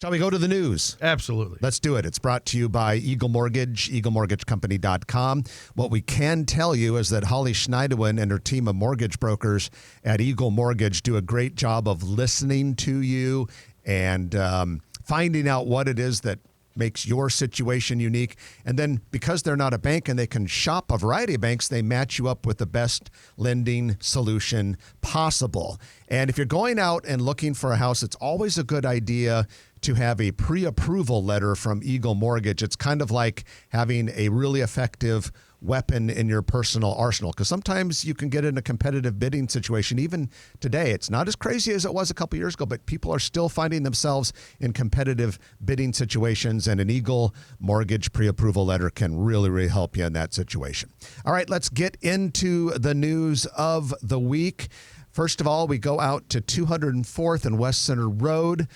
Shall we go to the news? Absolutely. Let's do it. It's brought to you by Eagle Mortgage, eaglemortgagecompany.com. What we can tell you is that Holly Schneidewin and her team of mortgage brokers at Eagle Mortgage do a great job of listening to you and finding out what it is that makes your situation unique. And then because they're not a bank and they can shop a variety of banks, they match you up with the best lending solution possible. And if you're going out and looking for a house, it's always a good idea to have a pre-approval letter from Eagle Mortgage. It's kind of like having a really effective weapon in your personal arsenal, because sometimes you can get in a competitive bidding situation. Even today, it's not as crazy as it was a couple years ago, but people are still finding themselves in competitive bidding situations, and an Eagle Mortgage pre-approval letter can really, really help you in that situation. All right, let's get into the news of the week. First of all, we go out to 204th and West Center Road.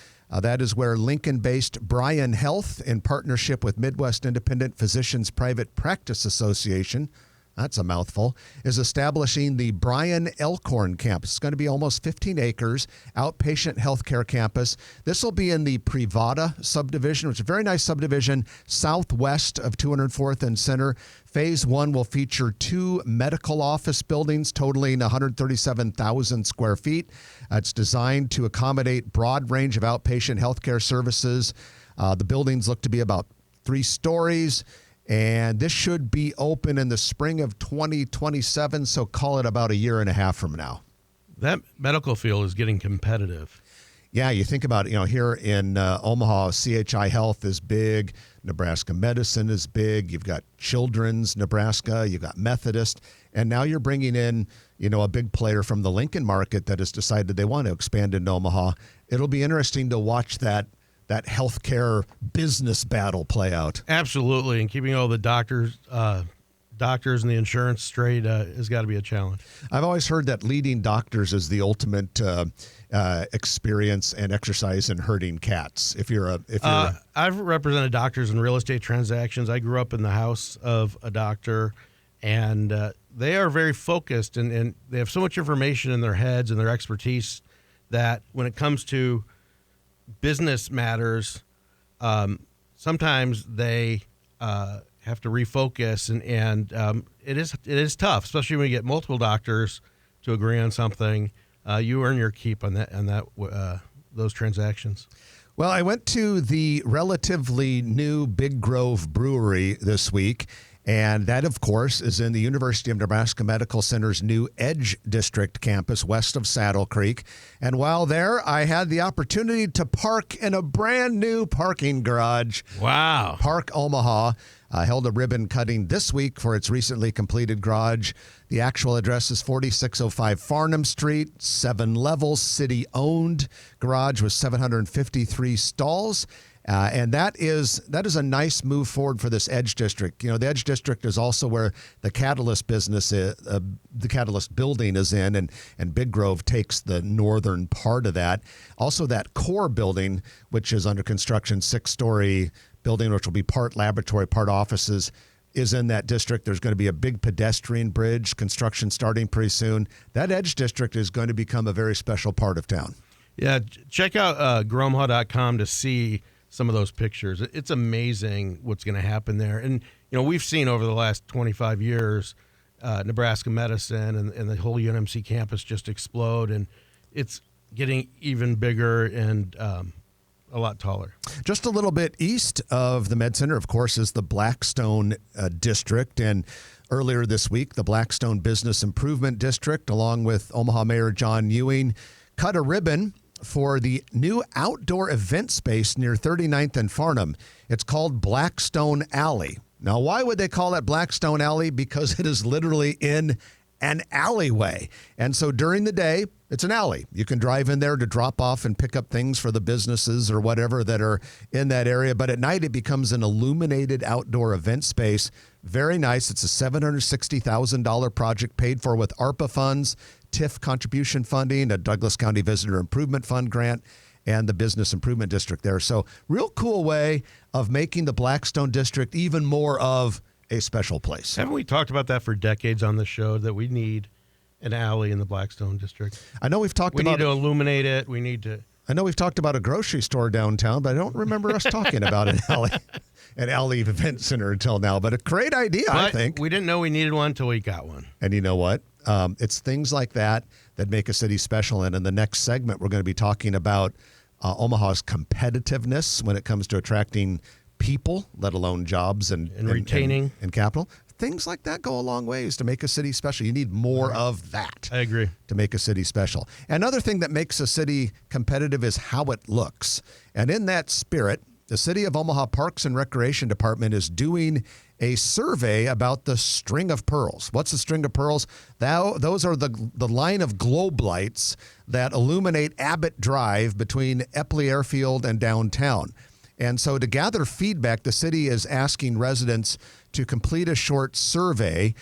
That is where Lincoln-based Bryan Health, in partnership with Midwest Independent Physicians Private Practice Association, that's a mouthful, is establishing the Bryan Elkhorn campus. It's going to be almost 15 acres, outpatient healthcare campus. This will be in the Privada subdivision, which is a very nice subdivision southwest of 204th and Center. Phase 1 will feature 2 medical office buildings totaling 137,000 square feet. It's designed to accommodate broad range of outpatient healthcare services. The buildings look to be about 3 stories. And this should be open in the spring of 2027, so call it about a year and a half from now. That medical field is getting competitive. Yeah, you think about it, here in Omaha, CHI Health is big, Nebraska Medicine is big, you've got Children's Nebraska, you've got Methodist, and now you're bringing in, a big player from the Lincoln market that has decided they want to expand in Omaha. It'll be interesting to watch that healthcare business battle play out. Absolutely, and keeping all the doctors and the insurance straight has got to be a challenge. I've always heard that leading doctors is the ultimate experience and exercise in herding cats. I've represented doctors in real estate transactions. I grew up in the house of a doctor, and they are very focused, and they have so much information in their heads and their expertise that when it comes to business matters, sometimes they have to refocus, and it is tough, especially when you get multiple doctors to agree on something. You earn your keep on those transactions. Well, I went to the relatively new Big Grove Brewery this week, and that, of course, is in the University of Nebraska Medical Center's new Edge District campus west of Saddle Creek. And while there, I had the opportunity to park in a brand new parking garage. Wow. Park Omaha held a ribbon cutting this week for its recently completed garage. The actual address is 4605 Farnham Street, 7 levels, city-owned garage with 753 stalls. And that is a nice move forward for this Edge District. The Edge District is also where the Catalyst business is, the Catalyst building is in, and Big Grove takes the northern part of that. Also, that core building, which is under construction, 6-story building, which will be part laboratory, part offices, is in that district. There's going to be a big pedestrian bridge, construction starting pretty soon. That Edge District is going to become a very special part of town. Yeah, check out gromha.com to see some of those pictures. It's amazing what's going to happen there. And, we've seen over the last 25 years, Nebraska Medicine and the whole UNMC campus just explode, and it's getting even bigger and a lot taller. Just a little bit east of the Med Center, of course, is the Blackstone District. And earlier this week, the Blackstone Business Improvement District, along with Omaha Mayor John Ewing, cut a ribbon for the new outdoor event space near 39th and Farnham. It's called Blackstone Alley. Now, why would they call that Blackstone Alley? Because it is literally in an alleyway. And so during the day, it's an alley. You can drive in there to drop off and pick up things for the businesses or whatever that are in that area. But at night, it becomes an illuminated outdoor event space. Very nice. It's a $760,000 project paid for with ARPA funds, TIF contribution funding, a Douglas County Visitor Improvement Fund grant, and the Business Improvement District there. So real cool way of making the Blackstone District even more of a special place. Haven't we talked about that for decades on the show, that we need an alley in the Blackstone District? I know we've talked about it. We need to illuminate it. We need to I know we've talked about a grocery store downtown, but I don't remember us talking about an alley event center until now. But a great idea, I think. We didn't know we needed one until we got one. And you know what? It's things like that make a city special. And in the next segment, we're going to be talking about Omaha's competitiveness when it comes to attracting people, let alone jobs and retaining and capital. Things like that go a long ways to make a city special. You need more of that. I agree. To make a city special. Another thing that makes a city competitive is how it looks. And in that spirit, the City of Omaha Parks and Recreation Department is doing a survey about the String of Pearls. What's the String of Pearls? Those are the line of globe lights that illuminate Abbott Drive between Epley Airfield and downtown. And so to gather feedback, the city is asking residents to complete a short survey.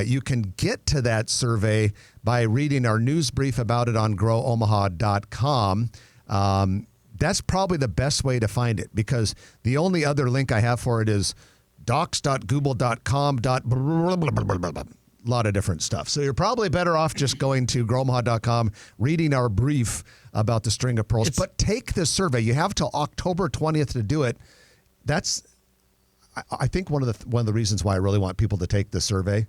You can get to that survey by reading our news brief about it on growomaha.com. That's probably the best way to find it because the only other link I have for it is docs.google.com. A lot of different stuff. So you're probably better off just going to growomaha.com, reading our brief about the String of Pearls. But take this survey. You have till October 20th to do it. That's, I think, one of the reasons why I really want people to take the survey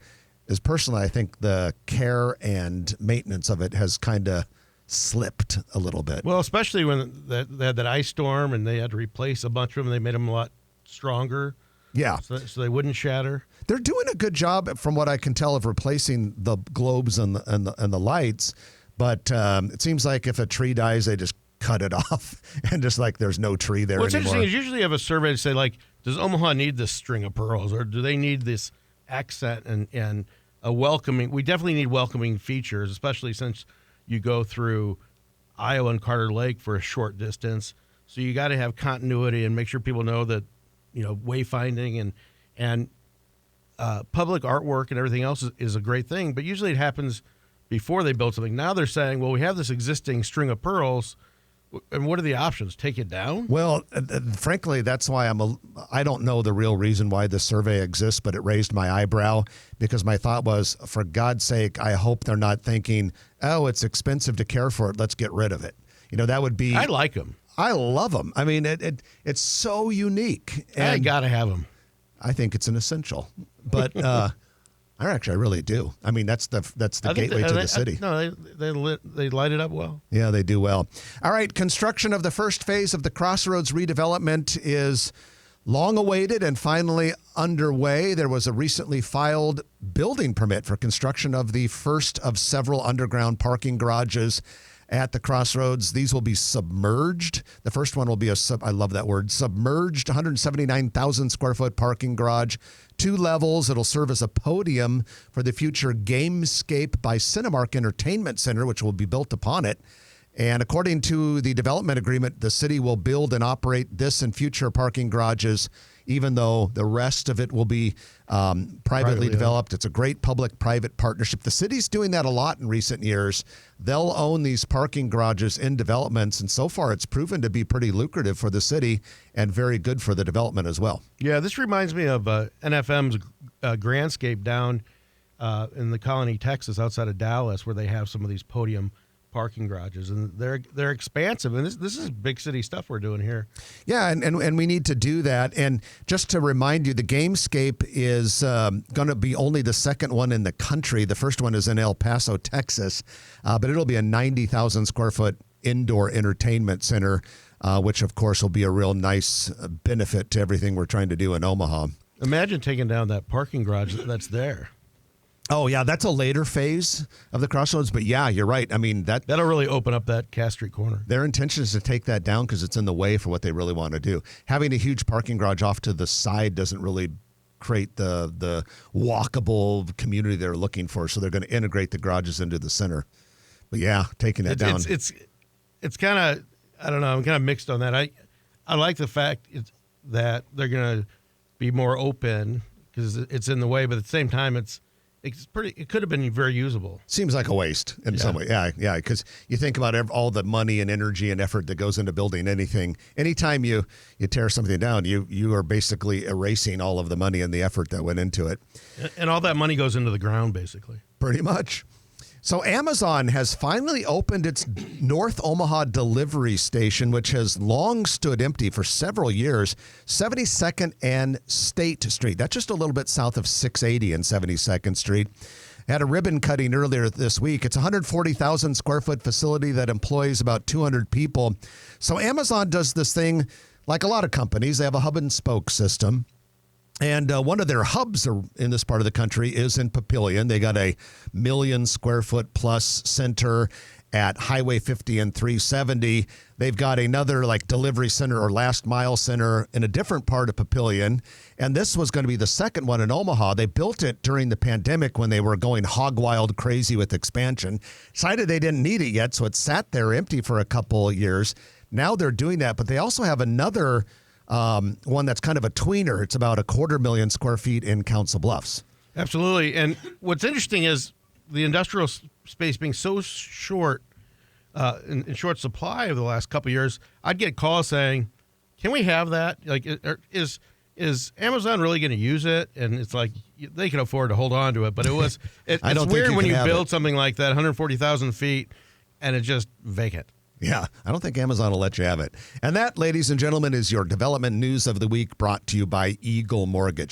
is personally, I think the care and maintenance of it has kind of slipped a little bit. Well, especially when they had that ice storm and they had to replace a bunch of them. They made them a lot stronger. Yeah. So they wouldn't shatter. They're doing a good job, from what I can tell, of replacing the globes and the lights. But it seems like if a tree dies, they just cut it off and just like there's no tree there What's anymore. interesting is usually you have a survey to say, like, does Omaha need this String of Pearls or do they need this accent and a welcoming? We definitely need welcoming features, especially since you go through Iowa and Carter Lake for a short distance. So you got to have continuity and make sure people know that, wayfinding and public artwork and everything else is a great thing. But usually it happens before they build something. Now they're saying, well, we have this existing String of Pearls. And what are the options? Take it down? Well, frankly, that's why I don't know the real reason why this survey exists, but it raised my eyebrow because my thought was, for God's sake, I hope they're not thinking, oh, it's expensive to care for it. Let's get rid of it. That would be. I like them. I love them. I mean, it's so unique. And I got to have them. I think it's an essential, but I really do. I mean, that's the gateway to the city. No, they light it up well. Yeah, they do well. All right, construction of the first phase of the Crossroads redevelopment is long awaited and finally underway. There was a recently filed building permit for construction of the first of several underground parking garages at the Crossroads. These will be submerged. The first one will be I love that word, submerged 179,000 square foot parking garage, 2 levels. It'll serve as a podium for the future Gamescape by Cinemark Entertainment Center, which will be built upon it. And according to the development agreement, the city will build and operate this and future parking garages, even though the rest of it will be privately developed. It's a great public-private partnership. The city's doing that a lot in recent years. They'll own these parking garages in developments, and so far it's proven to be pretty lucrative for the city and very good for the development as well. Yeah, this reminds me of NFM's Grandscape down in the Colony, Texas, outside of Dallas, where they have some of these podium parking garages, and they're expansive, and this is big city stuff we're doing here. Yeah, and we need to do that. And just to remind you, the Gamescape is going to be only the second one in the country. The first one is in El Paso, Texas, but it'll be a 90,000 square foot indoor entertainment center, which of course will be a real nice benefit to everything we're trying to do in Omaha. Imagine taking down that parking garage that's there. Oh, yeah, that's a later phase of the Crossroads. But, yeah, you're right. I mean, that'll really open up that Cass Street corner. Their intention is to take that down because it's in the way for what they really want to do. Having a huge parking garage off to the side doesn't really create the walkable community they're looking for. So they're going to integrate the garages into the center. But, yeah, taking that down. It's kind of, I don't know, I'm kind of mixed on that. I like the fact that they're going to be more open because it's in the way. But at the same time, it could have been very usable. Seems like a waste in some way. Yeah, because you think about all the money and energy and effort that goes into building anything. Anytime you tear something down, you are basically erasing all of the money and the effort that went into it. And all that money goes into the ground, basically. Pretty much. So Amazon has finally opened its North Omaha delivery station, which has long stood empty for several years, 72nd and State Street. That's just a little bit south of 680 and 72nd Street. Had a ribbon cutting earlier this week. It's a 140,000 square foot facility that employs about 200 people. So Amazon does this thing like a lot of companies. They have a hub and spoke system. And one of their hubs in this part of the country is in Papillion. They got a 1 million square foot plus center at Highway 50 and 370. They've got another like delivery center or last mile center in a different part of Papillion. And this was going to be the second one in Omaha. They built it during the pandemic when they were going hog wild crazy with expansion. Decided they didn't need it yet, so it sat there empty for a couple of years. Now they're doing that, but they also have another one that's kind of a tweener. It's about 250,000 square feet in Council Bluffs. Absolutely. And what's interesting is the industrial space being so short, in short supply over the last couple of years, I'd get calls saying, can we have that? Like, is Amazon really going to use it? And it's like, they can afford to hold on to it. But it's weird when you build something like that, 140,000 feet, and it's just vacant. Yeah, I don't think Amazon will let you have it. And that, ladies and gentlemen, is your development news of the week brought to you by Eagle Mortgage.